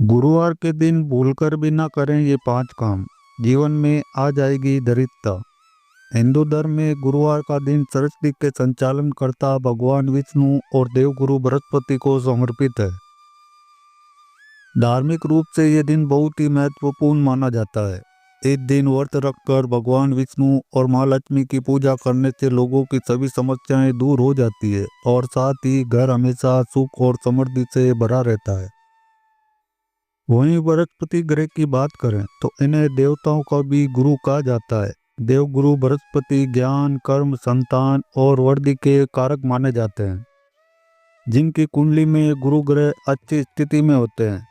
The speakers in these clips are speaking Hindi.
गुरुवार के दिन भूलकर भी ना करें ये 5 काम, जीवन में आ जाएगी दरिद्रता। हिंदू धर्म में गुरुवार का दिन सरस्वती के संचालन करता भगवान विष्णु और देवगुरु बृहस्पति को समर्पित है। धार्मिक रूप से ये दिन बहुत ही महत्वपूर्ण माना जाता है। इस दिन व्रत रखकर भगवान विष्णु और माँ लक्ष्मी की पूजा करने से लोगों की सभी समस्याएं दूर हो जाती है और साथ ही घर हमेशा सुख और समृद्धि से भरा रहता है। वहीं बृहस्पति ग्रह की बात करें तो इन्हें देवताओं का भी गुरु कहा जाता है। देवगुरु बृहस्पति ज्ञान, कर्म, संतान और वृद्धि के कारक माने जाते हैं। जिनकी कुंडली में गुरु ग्रह अच्छी स्थिति में होते हैं,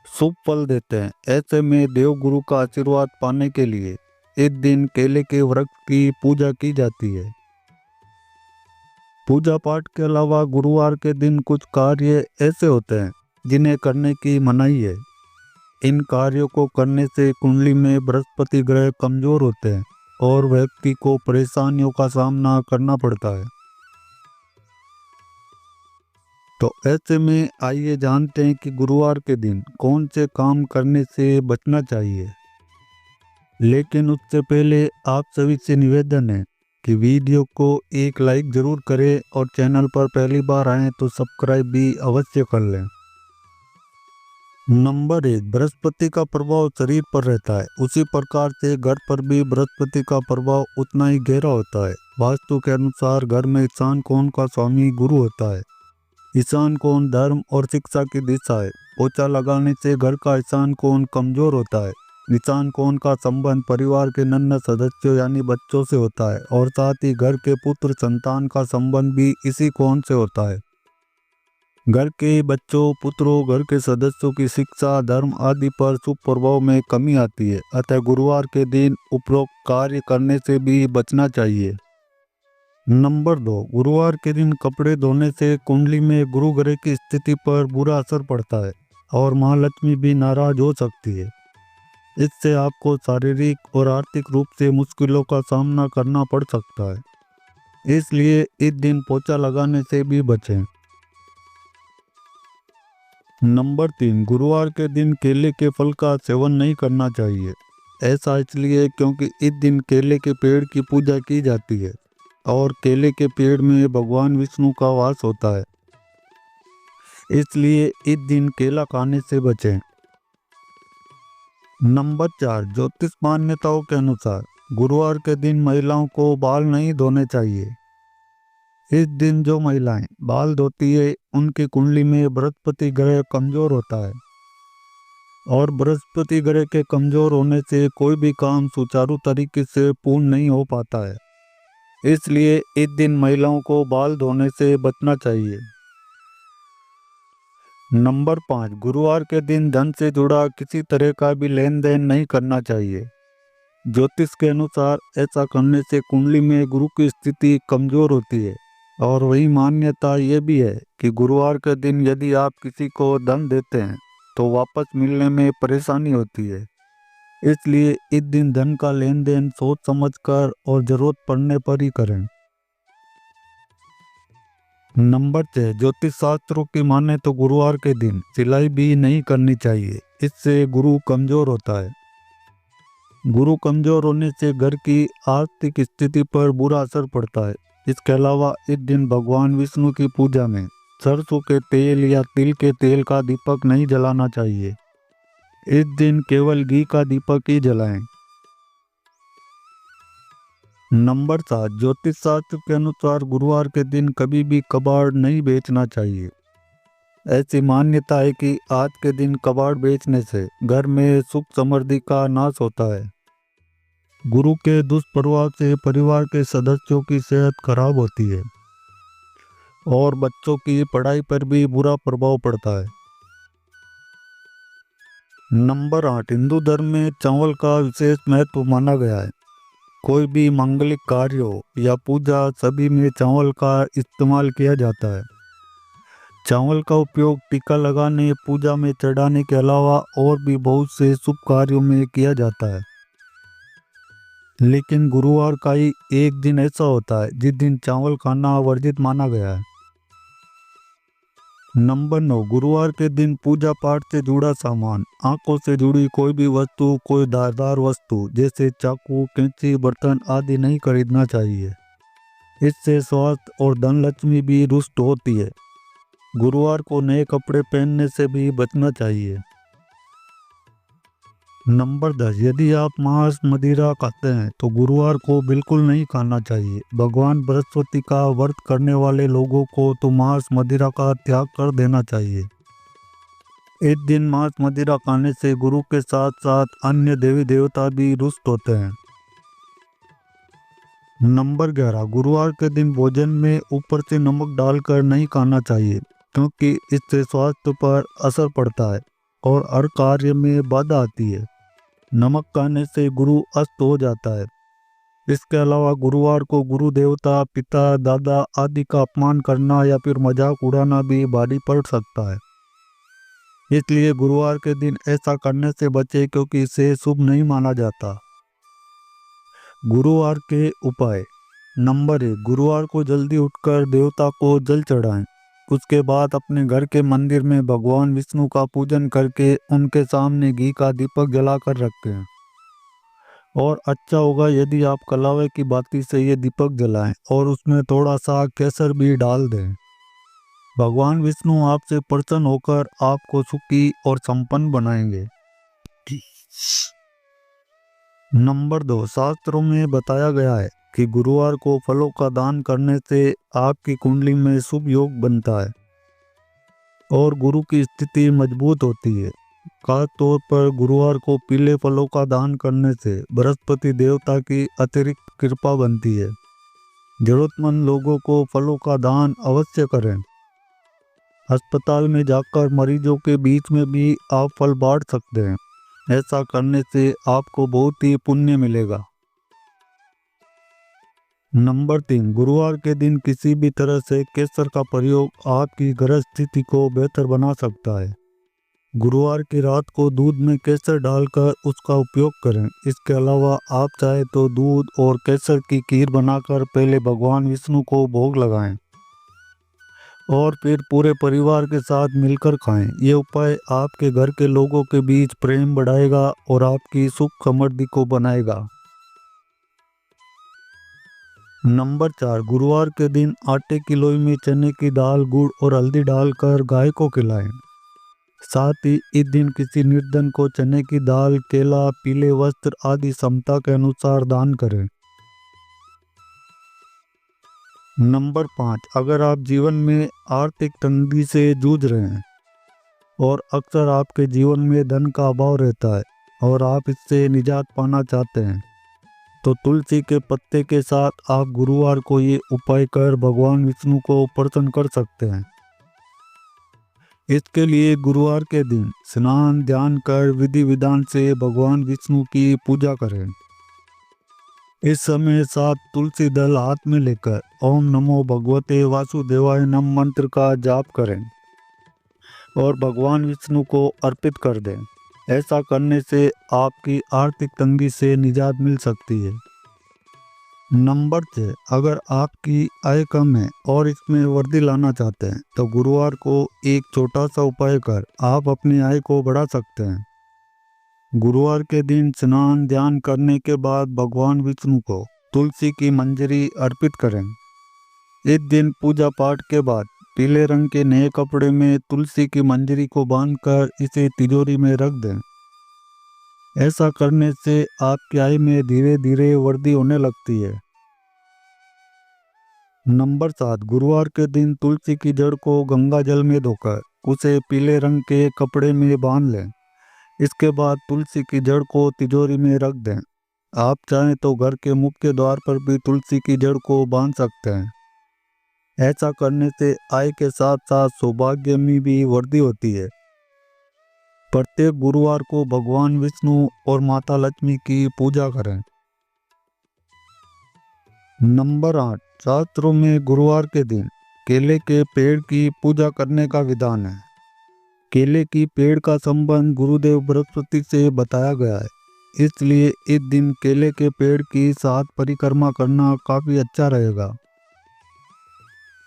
शुभ फल देते हैं। ऐसे में देवगुरु का आशीर्वाद पाने के लिए इस दिन केले के वृक्ष की पूजा की जाती है। पूजा पाठ के अलावा गुरुवार के दिन कुछ कार्य ऐसे होते हैं जिन्हें करने की मनाही है। इन कार्यों को करने से कुंडली में बृहस्पति ग्रह कमजोर होते हैं और व्यक्ति को परेशानियों का सामना करना पड़ता है। तो ऐसे में आइए जानते हैं कि गुरुवार के दिन कौन से काम करने से बचना चाहिए। लेकिन उससे पहले आप सभी से निवेदन है कि वीडियो को एक लाइक जरूर करें और चैनल पर पहली बार आएँ तो सब्सक्राइब भी अवश्य कर लें। नंबर 1, बृहस्पति का प्रभाव शरीर पर रहता है, उसी प्रकार से घर पर भी बृहस्पति का प्रभाव उतना ही गहरा होता है। वास्तु के अनुसार घर में ईशान कोण का स्वामी गुरु होता है। ईशान कोण धर्म और शिक्षा की दिशा है। पोछा लगाने से घर का ईशान कोण कमजोर होता है। ईशान कोण का संबंध परिवार के नन्हे सदस्यों यानी बच्चों से होता है और साथ ही घर के पुत्र संतान का संबंध भी इसी कोण से होता है। घर के बच्चों, पुत्रों, घर के सदस्यों की शिक्षा, धर्म आदि पर शुभ प्रभाव में कमी आती है। अतः गुरुवार के दिन उपरोक्त कार्य करने से भी बचना चाहिए। नंबर 2, गुरुवार के दिन कपड़े धोने से कुंडली में गुरु ग्रह की स्थिति पर बुरा असर पड़ता है और माँ लक्ष्मी भी नाराज हो सकती है। इससे आपको शारीरिक और आर्थिक रूप से मुश्किलों का सामना करना पड़ सकता है। इसलिए इस दिन पोछा लगाने से भी बचें। नंबर 3, गुरुवार के दिन केले के फल का सेवन नहीं करना चाहिए। ऐसा इसलिए क्योंकि इस दिन केले के पेड़ की पूजा की जाती है और केले के पेड़ में भगवान विष्णु का वास होता है। इसलिए इस दिन केला खाने से बचें। नंबर 4, ज्योतिष मान्यताओं के अनुसार गुरुवार के दिन महिलाओं को बाल नहीं धोने चाहिए। इस दिन जो महिलाएं बाल धोती है उनकी कुंडली में बृहस्पति ग्रह कमजोर होता है और बृहस्पति ग्रह के कमजोर होने से कोई भी काम सुचारू तरीके से पूर्ण नहीं हो पाता है। इसलिए इस दिन महिलाओं को बाल धोने से बचना चाहिए। नंबर 5, गुरुवार के दिन धन से जुड़ा किसी तरह का भी लेन देन नहीं करना चाहिए। ज्योतिष के अनुसार ऐसा करने से कुंडली में गुरु की स्थिति कमजोर होती है और वही मान्यता ये भी है कि गुरुवार के दिन यदि आप किसी को धन देते हैं तो वापस मिलने में परेशानी होती है। इसलिए इस दिन धन का लेन देन सोच समझकर और जरूरत पड़ने पर ही करें। नंबर 6, ज्योतिष शास्त्रों की माने तो गुरुवार के दिन सिलाई भी नहीं करनी चाहिए। इससे गुरु कमजोर होता है। गुरु कमजोर होने से घर की आर्थिक स्थिति पर बुरा असर पड़ता है। इसके अलावा इस दिन भगवान विष्णु की पूजा में सरसों के तेल या तिल के तेल का दीपक नहीं जलाना चाहिए। इस दिन केवल घी का दीपक ही जलाएं। नंबर 7, ज्योतिष शास्त्र के अनुसार गुरुवार के दिन कभी भी कबाड़ नहीं बेचना चाहिए। ऐसी मान्यता है कि आज के दिन कबाड़ बेचने से घर में सुख समृद्धि का नाश होता है। गुरु के दुष्प्रभाव से परिवार के सदस्यों की सेहत खराब होती है और बच्चों की पढ़ाई पर भी बुरा प्रभाव पड़ता है। नंबर 8, हिंदू धर्म में चावल का विशेष महत्व माना गया है। कोई भी मांगलिक कार्य हो या पूजा, सभी में चावल का इस्तेमाल किया जाता है। चावल का उपयोग टीका लगाने, पूजा में चढ़ाने के अलावा और भी बहुत से शुभ कार्यों में किया जाता है। लेकिन गुरुवार का ही एक दिन ऐसा होता है जिस दिन चावल खाना वर्जित माना गया है। नंबर 9, गुरुवार के दिन पूजा पाठ से जुड़ा सामान, आंखों से जुड़ी कोई भी वस्तु, कोई धारदार वस्तु जैसे चाकू, कैंची, बर्तन आदि नहीं खरीदना चाहिए। इससे स्वास्थ्य और धन लक्ष्मी भी रुष्ट होती है। गुरुवार को नए कपड़े पहनने से भी बचना चाहिए। नंबर 10, यदि आप मांस मदिरा खाते हैं तो गुरुवार को बिल्कुल नहीं खाना चाहिए। भगवान बृहस्पति का व्रत करने वाले लोगों को तो मांस मदिरा का त्याग कर देना चाहिए। इस दिन मांस मदिरा खाने से गुरु के साथ साथ अन्य देवी देवता भी रुष्ट होते हैं। नंबर 11, गुरुवार के दिन भोजन में ऊपर से नमक डालकर नहीं खाना चाहिए, क्योंकि इससे स्वास्थ्य पर असर पड़ता है और हर कार्य में बाधा आती है। नमक खाने से गुरु अस्त हो जाता है। इसके अलावा गुरुवार को गुरु देवता, पिता, दादा आदि का अपमान करना या फिर मजाक उड़ाना भी भारी पड़ सकता है। इसलिए गुरुवार के दिन ऐसा करने से बचें, क्योंकि इसे शुभ नहीं माना जाता। गुरुवार के उपाय। नंबर 1, गुरुवार को जल्दी उठकर देवता को जल चढ़ाएं। उसके बाद अपने घर के मंदिर में भगवान विष्णु का पूजन करके उनके सामने घी का दीपक जलाकर रखें। और अच्छा होगा यदि आप कलावे की बाती से ये दीपक जलाएं और उसमें थोड़ा सा केसर भी डाल दें। भगवान विष्णु आपसे प्रसन्न होकर आपको सुखी और संपन्न बनाएंगे। नंबर 2, शास्त्रों में बताया गया है कि गुरुवार को फलों का दान करने से आपकी कुंडली में शुभ योग बनता है और गुरु की स्थिति मजबूत होती है। खास तौर पर गुरुवार को पीले फलों का दान करने से बृहस्पति देवता की अतिरिक्त कृपा बनती है। जरूरतमंद लोगों को फलों का दान अवश्य करें। अस्पताल में जाकर मरीजों के बीच में भी आप फल बांट सकते हैं। ऐसा करने से आपको बहुत ही पुण्य मिलेगा। नंबर 3, गुरुवार के दिन किसी भी तरह से केसर का प्रयोग आपकी ग्रह स्थिति को बेहतर बना सकता है। गुरुवार की रात को दूध में केसर डालकर उसका उपयोग करें। इसके अलावा आप चाहे तो दूध और केसर की खीर बनाकर पहले भगवान विष्णु को भोग लगाएं और फिर पूरे परिवार के साथ मिलकर खाएं। ये उपाय आपके घर के लोगों के बीच प्रेम बढ़ाएगा और आपकी सुख समृद्धि को बनाएगा। नंबर 4, गुरुवार के दिन आटे की लोई में चने की दाल, गुड़ और हल्दी डालकर गाय को खिलाएं। साथ ही इस दिन किसी निर्धन को चने की दाल, केला, पीले वस्त्र आदि क्षमता के अनुसार दान करें। नंबर 5, अगर आप जीवन में आर्थिक तंगी से जूझ रहे हैं और अक्सर आपके जीवन में धन का अभाव रहता है और आप इससे निजात पाना चाहते हैं, तो तुलसी के पत्ते के साथ आप गुरुवार को ये उपाय कर भगवान विष्णु को प्रसन्न कर सकते हैं। इसके लिए गुरुवार के दिन स्नान ध्यान कर विधि विधान से भगवान विष्णु की पूजा करें। इस समय 7 तुलसी दल हाथ में लेकर ओम नमो भगवते वासुदेवाय नम मंत्र का जाप करें और भगवान विष्णु को अर्पित कर दें। ऐसा करने से आपकी आर्थिक तंगी से निजात मिल सकती है। नंबर 6, अगर आपकी आय कम है और इसमें वृद्धि लाना चाहते हैं तो गुरुवार को एक छोटा सा उपाय कर आप अपनी आय को बढ़ा सकते हैं। गुरुवार के दिन स्नान ध्यान करने के बाद भगवान विष्णु को तुलसी की मंजरी अर्पित करें। इस दिन पूजा पाठ के बाद पीले रंग के नए कपड़े में तुलसी की मंजरी को बांधकर इसे तिजोरी में रख दें। ऐसा करने से आपकी आय में धीरे धीरे वृद्धि होने लगती है। नंबर 7, गुरुवार के दिन तुलसी की जड़ को गंगा जल में धोकर उसे पीले रंग के कपड़े में बांध लें। इसके बाद तुलसी की जड़ को तिजोरी में रख दें। आप चाहें तो घर के मुख्य द्वार पर भी तुलसी की जड़ को बांध सकते हैं। ऐसा करने से आय के साथ साथ सौभाग्य में भी वृद्धि होती है। प्रत्येक गुरुवार को भगवान विष्णु और माता लक्ष्मी की पूजा करें। नंबर 8, शास्त्रों में गुरुवार के दिन केले के पेड़ की पूजा करने का विधान है। केले की पेड़ का संबंध गुरुदेव बृहस्पति से बताया गया है, इसलिए इस दिन केले के पेड़ की 7 परिक्रमा करना काफी अच्छा रहेगा।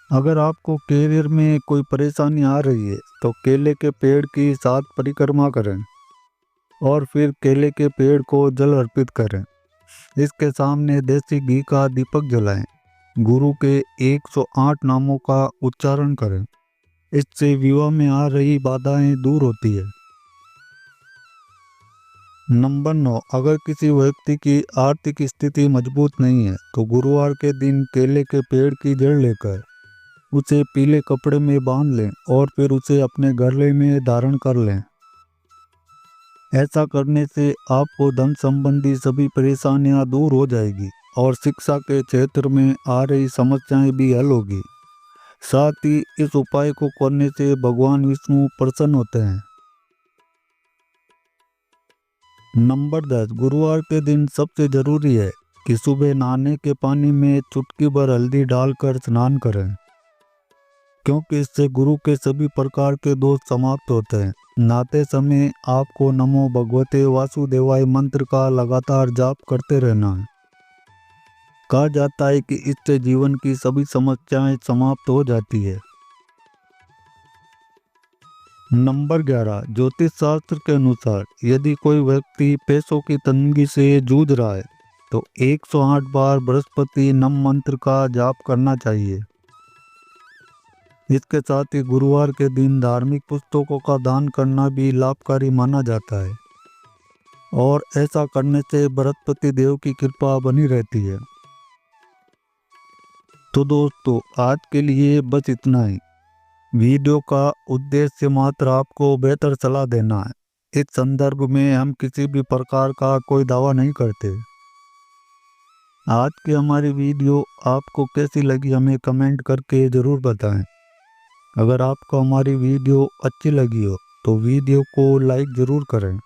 अगर आपको करियर में कोई परेशानी आ रही है तो केले के पेड़ की 7 परिक्रमा करें और फिर केले के पेड़ को जल अर्पित करें। इसके सामने देसी घी का दीपक जलाएं। गुरु के 108 नामों का उच्चारण करें। इससे विवाह में आ रही बाधाएं दूर होती है। नंबर 9, अगर किसी व्यक्ति की आर्थिक स्थिति मजबूत नहीं है तो गुरुवार के दिन केले के पेड़ की जड़ लेकर उसे पीले कपड़े में बांध लें और फिर उसे अपने गले में धारण कर लें। ऐसा करने से आपको धन संबंधी सभी परेशानियां दूर हो जाएगी और शिक्षा के क्षेत्र में आ रही समस्याएं भी हल होगी। साथ ही इस उपाय को करने से भगवान विष्णु प्रसन्न होते हैं। नंबर 10, गुरुवार के दिन सबसे जरूरी है कि सुबह नहाने के पानी में चुटकी भर हल्दी डालकर स्नान करें, क्योंकि इससे गुरु के सभी प्रकार के दोष समाप्त होते हैं। नहाते समय आपको नमो भगवते वासुदेवाय मंत्र का लगातार जाप करते रहना है। कहा जाता है कि इससे जीवन की सभी समस्याएं समाप्त हो जाती है। नंबर 11, ज्योतिष शास्त्र के अनुसार यदि कोई व्यक्ति पैसों की तंगी से जूझ रहा है तो 108 बार बृहस्पति नम मंत्र का जाप करना चाहिए। इसके साथ ही गुरुवार के दिन धार्मिक पुस्तकों का दान करना भी लाभकारी माना जाता है और ऐसा करने से बृहस्पति देव की कृपा बनी रहती है। तो दोस्तों, आज के लिए बस इतना ही। वीडियो का उद्देश्य मात्र आपको बेहतर सलाह देना है। इस संदर्भ में हम किसी भी प्रकार का कोई दावा नहीं करते। आज की हमारी वीडियो आपको कैसी लगी हमें कमेंट करके ज़रूर बताएं। अगर आपको हमारी वीडियो अच्छी लगी हो तो वीडियो को लाइक ज़रूर करें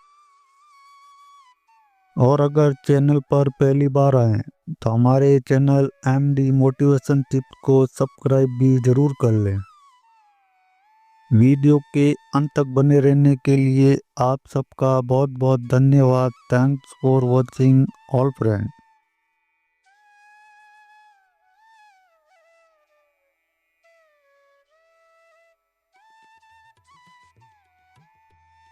और अगर चैनल पर पहली बार आएँ तो हमारे चैनल MD मोटिवेशन टिप्स को सब्सक्राइब भी ज़रूर कर लें। वीडियो के अंत तक बने रहने के लिए आप सबका बहुत बहुत धन्यवाद। Thanks for watching all friend.